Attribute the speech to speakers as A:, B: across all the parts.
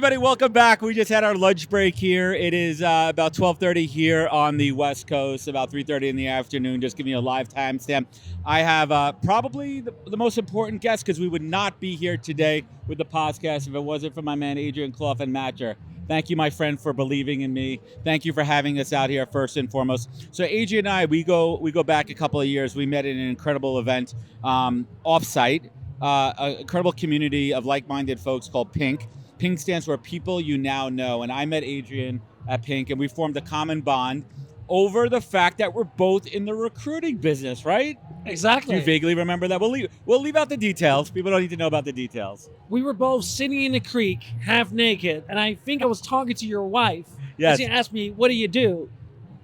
A: everybody, welcome back. We just had our lunch break here. It is about 12:30 here on the West Coast, about 3:30 in the afternoon. Just giving you a live timestamp. I have probably the most important guest, because we would not be here today with the podcast if it wasn't for my man Adriaan Kolff and Matchr. Thank you, my friend, for believing in me. Thank you for having us out here first and foremost. So Adriaan and I, we go back a couple of years. We met in an incredible event offsite, an incredible community of like-minded folks called Pink. Pink stands for People You Now Know. And I met Adriaan at Pink, and we formed a common bond over the fact that we're both in the recruiting business, right?
B: Exactly.
A: Do you vaguely remember that? We'll leave out the details. People don't need to know about the details.
B: We were both sitting in the creek, half naked, and I think I was talking to your wife.
A: Yes.
B: She asked me, "What do you do?"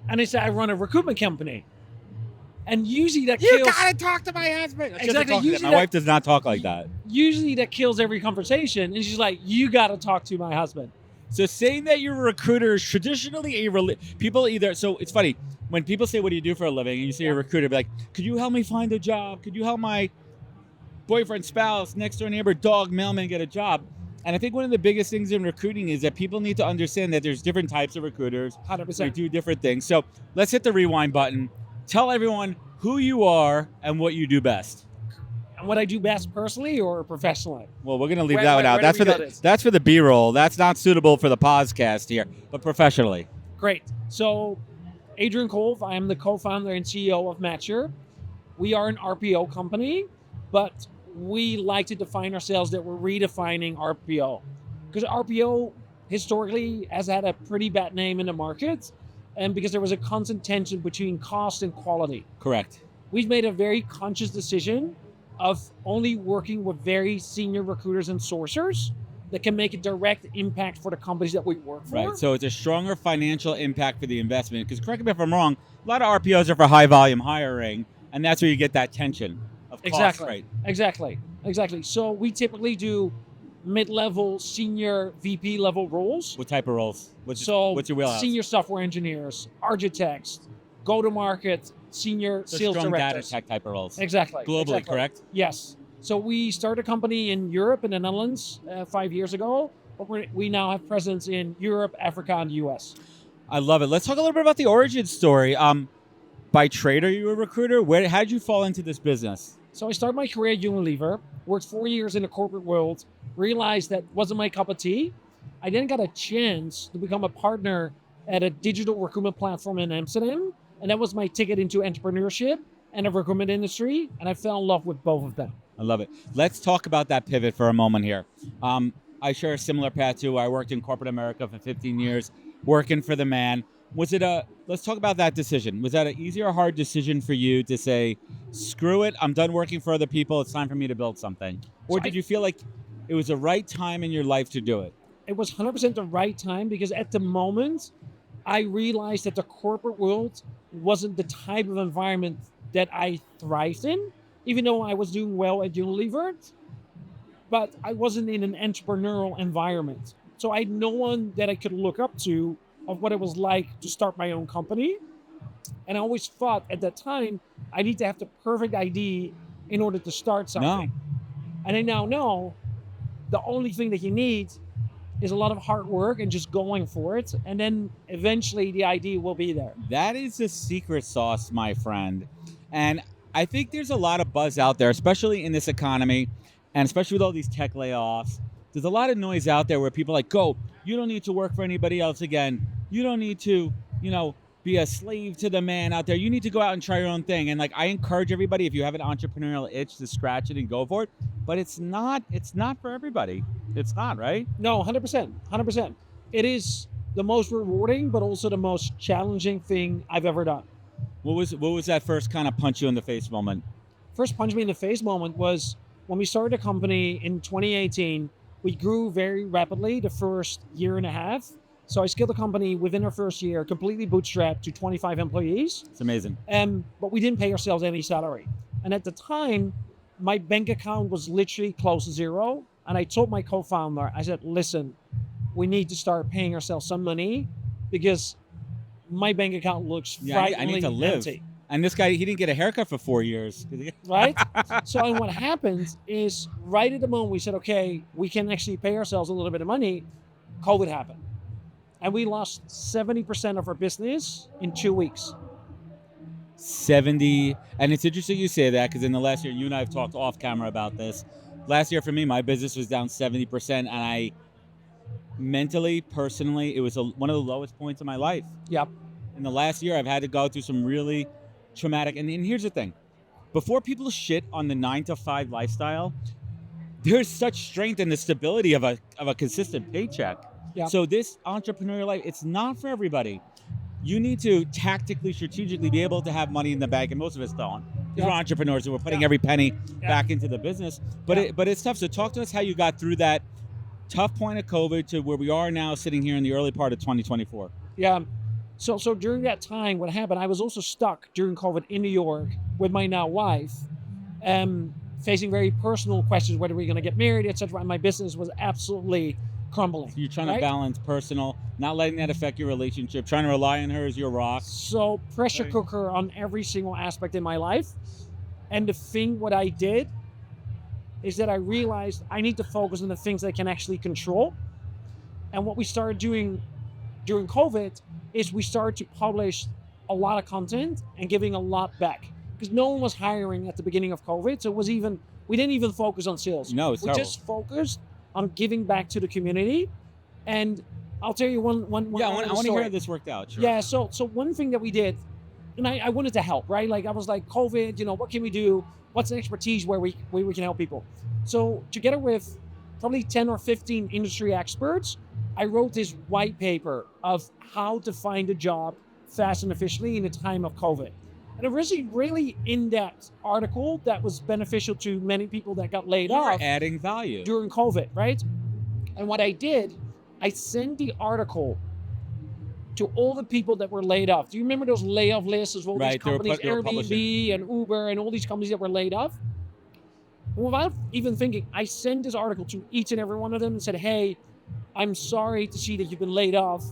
B: And I said, "I run a recruitment company." And usually that kills...
A: You gotta talk to my husband.
B: Exactly.
A: My wife does not talk like that.
B: Usually that kills every conversation. And she's like, "You gotta talk to my husband."
A: So saying that you're a recruiter is traditionally people either. So it's funny when people say, "What do you do for a living?" and you say you're a recruiter, be like, "Could you help me find a job? Could you help my boyfriend, spouse, next door neighbor, dog, mailman get a job?" And I think one of the biggest things in recruiting is that people need to understand that there's different types of recruiters.
B: 100%.
A: They do different things. So let's hit the rewind button. Tell everyone who you are and what you do best.
B: And what I do best personally or professionally?
A: Well, we're going to leave that one out.
B: Where
A: That's for the B-roll. That's not suitable for the podcast here, but professionally.
B: Great. So, Adriaan Kolff, I am the co-founder and CEO of Matchr. We are an RPO company, but we like to define ourselves that we're redefining RPO. Because RPO historically has had a pretty bad name in the market, and because there was a constant tension between cost and quality.
A: Correct.
B: We've made a very conscious decision of only working with very senior recruiters and sourcers that can make a direct impact for the companies that we work for.
A: Right, so it's a stronger financial impact for the investment. Because correct me if I'm wrong, a lot of RPOs are for high volume hiring, and that's where you get that tension of cost, right?
B: Exactly. So we typically do mid-level, senior, VP level roles.
A: What type of roles? What's your wheelhouse?
B: Senior software engineers, architects, go-to-market, senior sales
A: strong
B: directors.
A: Data tech type of roles.
B: Exactly.
A: Globally, correct?
B: Yes. So we started a company in Europe and the Netherlands 5 years ago, but we now have presence in Europe, Africa, and the US.
A: I love it. Let's talk a little bit about the origin story. By trade, are you a recruiter? How did you fall into this business?
B: So I started my career at Unilever, worked 4 years in the corporate world, realized that wasn't my cup of tea. I then got a chance to become a partner at a digital recruitment platform in Amsterdam, and that was my ticket into entrepreneurship and the recruitment industry, and I fell in love with both of them.
A: I love it. Let's talk about that pivot for a moment here. I share a similar path too. I worked in corporate America for 15 years, working for the man. Let's talk about that decision. Was that an easy or hard decision for you to say, screw it, I'm done working for other people, it's time for me to build something? Or did you feel like it was the right time in your life to do it?
B: It was 100% the right time, because at the moment, I realized that the corporate world wasn't the type of environment that I thrived in, even though I was doing well at Unilever, but I wasn't in an entrepreneurial environment. So I had no one that I could look up to of what it was like to start my own company. And I always thought at that time, I need to have the perfect idea in order to start something.
A: No.
B: And I now know the only thing that you need is a lot of hard work and just going for it. And then eventually the idea will be there.
A: That is the secret sauce, my friend. And I think there's a lot of buzz out there, especially in this economy, and especially with all these tech layoffs. There's a lot of noise out there where people are like, go, you don't need to work for anybody else again. You don't need to, be a slave to the man out there. You need to go out and try your own thing. And I encourage everybody, if you have an entrepreneurial itch, to scratch it and go for it. But it's not for everybody. It's not, right?
B: No, 100%. It is the most rewarding, but also the most challenging thing I've ever done.
A: What was that first kind of punch you in the face moment?
B: First punch me in the face moment was when we started a company in 2018. We grew very rapidly the first year and a half. So I scaled the company within our first year, completely bootstrapped to 25 employees.
A: It's amazing.
B: But we didn't pay ourselves any salary. And at the time, my bank account was literally close to zero. And I told my co-founder, I said, listen, we need to start paying ourselves some money because my bank account looks frighteningly
A: I need to live.
B: empty.
A: And this guy, he didn't get a haircut for 4 years.
B: Right? So what happened is right at the moment we said, okay, we can actually pay ourselves a little bit of money. COVID happened. And we lost 70% of our business in 2 weeks.
A: 70, and it's interesting you say that because in the last year, you and I have talked off camera about this. Last year for me, my business was down 70%, and I mentally, personally, it was one of the lowest points of my life.
B: Yep.
A: In the last year, I've had to go through some really traumatic, and here's the thing. Before people shit on the 9-to-5 lifestyle, there's such strength in the stability of a consistent paycheck.
B: Yep.
A: So this entrepreneurial life, it's not for everybody. You need to tactically, strategically be able to have money in the bank, and most of us don't. Because we're entrepreneurs and we're putting every penny back into the business. But it's tough. So talk to us how you got through that tough point of COVID to where we are now sitting here in the early part of 2024.
B: Yeah. So during that time, what happened, I was also stuck during COVID in New York with my now wife, facing very personal questions, whether we're going to get married, etc. And my business was absolutely crumbling.
A: So you're trying to balance personal, not letting that affect your relationship, trying to rely on her as your rock.
B: So pressure cooker on every single aspect in my life. And the thing what I did is that I realized I need to focus on the things that I can actually control. And what we started doing during COVID is we started to publish a lot of content and giving a lot back. Because no one was hiring at the beginning of COVID. So we didn't even focus on sales.
A: No, it's
B: we
A: terrible.
B: just focused on giving back to the community. And I'll tell you one
A: I want to hear how this worked out. Sure.
B: Yeah, so one thing that we did, and I wanted to help, right? Like I was like, COVID, what can we do? What's an expertise where we can help people? So together with probably 10 or 15 industry experts, I wrote this white paper of how to find a job fast and efficiently in the time of COVID. And a really in-depth article that was beneficial to many people that got laid off.
A: Adding value.
B: During COVID, right? And what I did, I sent the article to all the people that were laid off. Do you remember those layoff lists of all these companies, Airbnb and Uber and all these companies that were laid off? And without even thinking, I sent this article to each and every one of them and said, hey, I'm sorry to see that you've been laid off.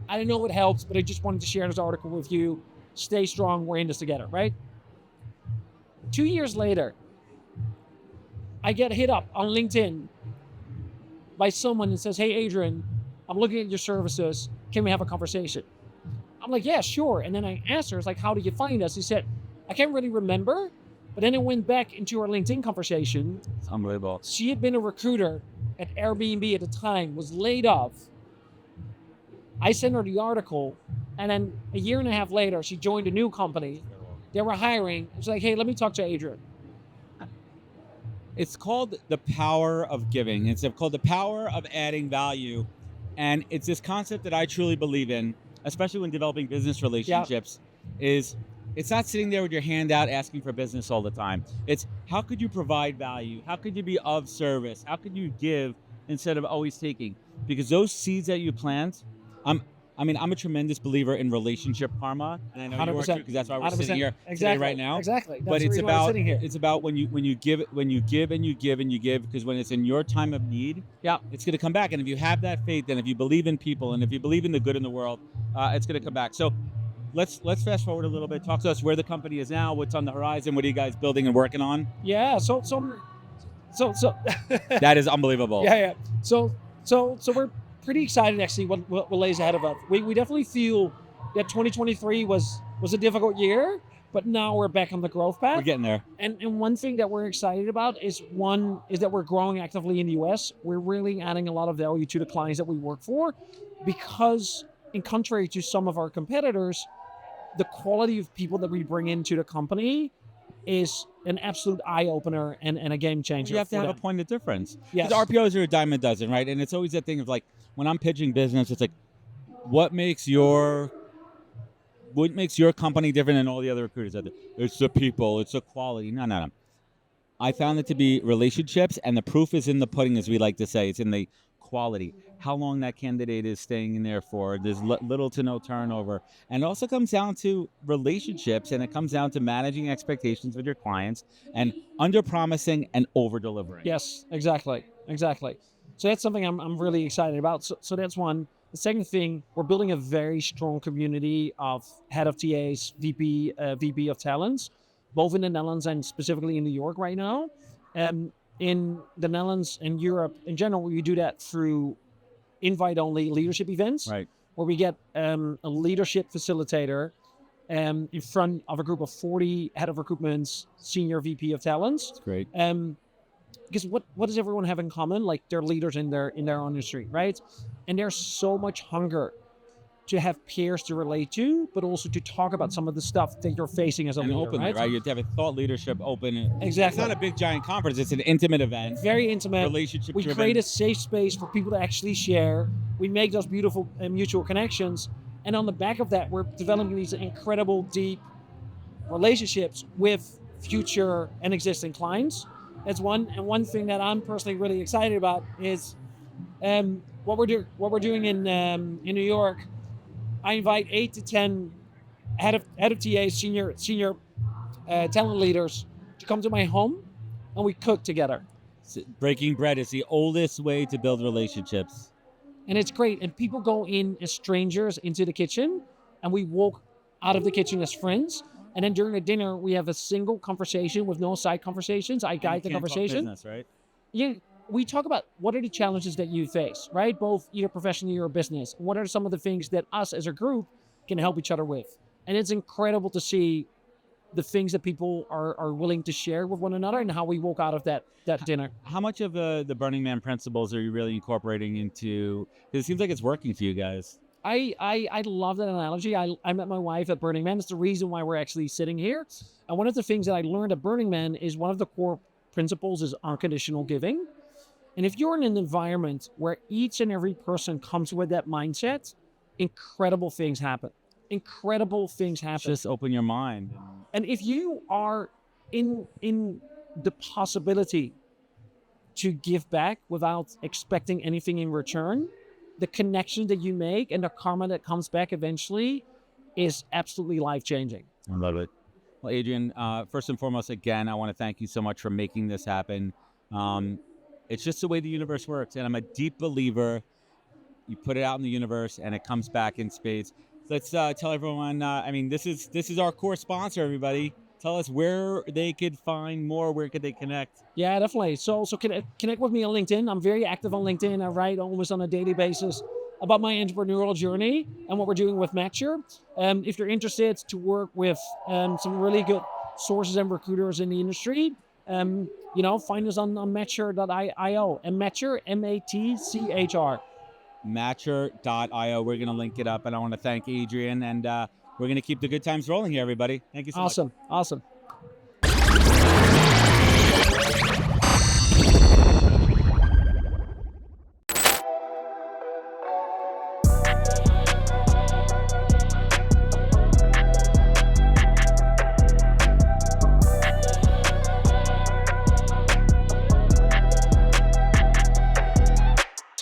B: I don't know if it helps, but I just wanted to share this article with you. Stay strong, we're in this together, right? 2 years later, I get hit up on LinkedIn by someone that says, hey, Adriaan, I'm looking at your services. Can we have a conversation? I'm like, yeah, sure. And then I asked her, it's like, how did you find us? He said, I can't really remember. But then I went back into our LinkedIn conversation.
A: It's unbelievable.
B: She had been a recruiter at Airbnb at the time, was laid off. I sent her the article. And then a year and a half later, she joined a new company. They were hiring. She's like, hey, let me talk to Adriaan.
A: It's called the power of giving. It's called the power of adding value. And it's this concept that I truly believe in, especially when developing business relationships, is it's not sitting there with your hand out asking for business all the time. It's how could you provide value? How could you be of service? How could you give instead of always taking? Because those seeds that you plant, I'm a tremendous believer in relationship karma, and I know 100%. You are too, because that's why we're 100%. Sitting here today right now.
B: Exactly.
A: But it's about when you give and you give and you give and you give, because when it's in your time of need, it's going to come back. And if you have that faith, and if you believe in people, and if you believe in the good in the world, it's going to come back. So let's fast forward a little bit. Talk to us where the company is now, what's on the horizon, what are you guys building and working on?
B: Yeah. So
A: that is unbelievable.
B: Yeah. So we're pretty excited actually what lays ahead of us. We definitely feel that 2023 was a difficult year, but now we're back on the growth path.
A: We're getting there.
B: And one thing that we're excited about is that we're growing actively in the US. We're really adding a lot of value to the clients that we work for, because in contrary to some of our competitors, the quality of people that we bring into the company is an absolute eye-opener and a game changer.
A: You have to have a point of difference.
B: Yes.
A: Because RPOs are a dime a dozen, right? And it's always that thing of like, when I'm pitching business, it's like, what makes your company different than all the other recruiters out there? It's the people, it's the quality. No. I found it to be relationships, and the proof is in the pudding, as we like to say. It's in the quality. How long that candidate is staying in there for. There's little to no turnover. And it also comes down to relationships, and it comes down to managing expectations with your clients and under-promising and over-delivering.
B: Yes, exactly. So that's something I'm really excited about. So that's one. The second thing, we're building a very strong community of head of TAs, VP of talents, both in the Netherlands and specifically in New York right now. In the Netherlands and Europe in general, we do that through invite-only leadership events
A: Right.
B: where we get a leadership facilitator in front of a group of 40 head of recruitment, senior VP of talents.
A: It's great.
B: Because what does everyone have in common? Like they're leaders in their industry, right? And there's so much hunger to have peers to relate to, but also to talk about some of the stuff that you're facing as a
A: And
B: leader,
A: openly, right? You have to have a thought leadership open.
B: Exactly.
A: It's not a big giant conference. It's an intimate event.
B: Very intimate.
A: Relationship
B: We
A: driven.
B: create a safe space for people to actually share. We make those beautiful mutual connections. And on the back of that, we're developing these incredible, deep relationships with future and existing clients. That's one. And one thing that I'm personally really excited about is what we're doing in New York. I invite 8 to 10 head of TA, senior talent leaders to come to my home, and we cook together.
A: Breaking bread is the oldest way to build relationships.
B: And it's great. And people go in as strangers into the kitchen, and we walk out of the kitchen as friends. And then during the dinner, we have a single conversation with no side conversations. I guide the conversation.
A: Business, right?
B: Yeah, we talk about what are the challenges that you face, right? Both either professionally or business. What are some of the things that us as a group can help each other with? And it's incredible to see the things that people are willing to share with one another and how we walk out of that dinner.
A: How much of the Burning Man principles are you really incorporating into? Because it seems like it's working for you guys.
B: I love that analogy. I met my wife at Burning Man. It's the reason why we're actually sitting here. And one of the things that I learned at Burning Man is one of the core principles is unconditional giving. And if you're in an environment where each and every person comes with that mindset, incredible things happen. Incredible things happen.
A: Just open your mind.
B: And if you are in the possibility to give back without expecting anything in return, the connection that you make and the karma that comes back eventually is absolutely life-changing.
A: I love it. Well, Adriaan, first and foremost, again, I want to thank you so much for making this happen. It's just the way the universe works, and I'm a deep believer. You put it out in the universe, and it comes back in spades. Let's tell everyone. This is our core sponsor. Everybody, tell us where they could find more. Where could they connect?
B: Yeah, definitely. So connect with me on LinkedIn. I'm very active on LinkedIn. I write almost on a daily basis about my entrepreneurial journey and what we're doing with Matchr. If you're interested to work with some really good sources and recruiters in the industry, find us on Matchr.io. And Matchr, Matchr.
A: Matchr.io. We're going to link it up, and I want to thank Adriaan, and we're going to keep the good times rolling here, everybody. Thank you so much.
B: Awesome.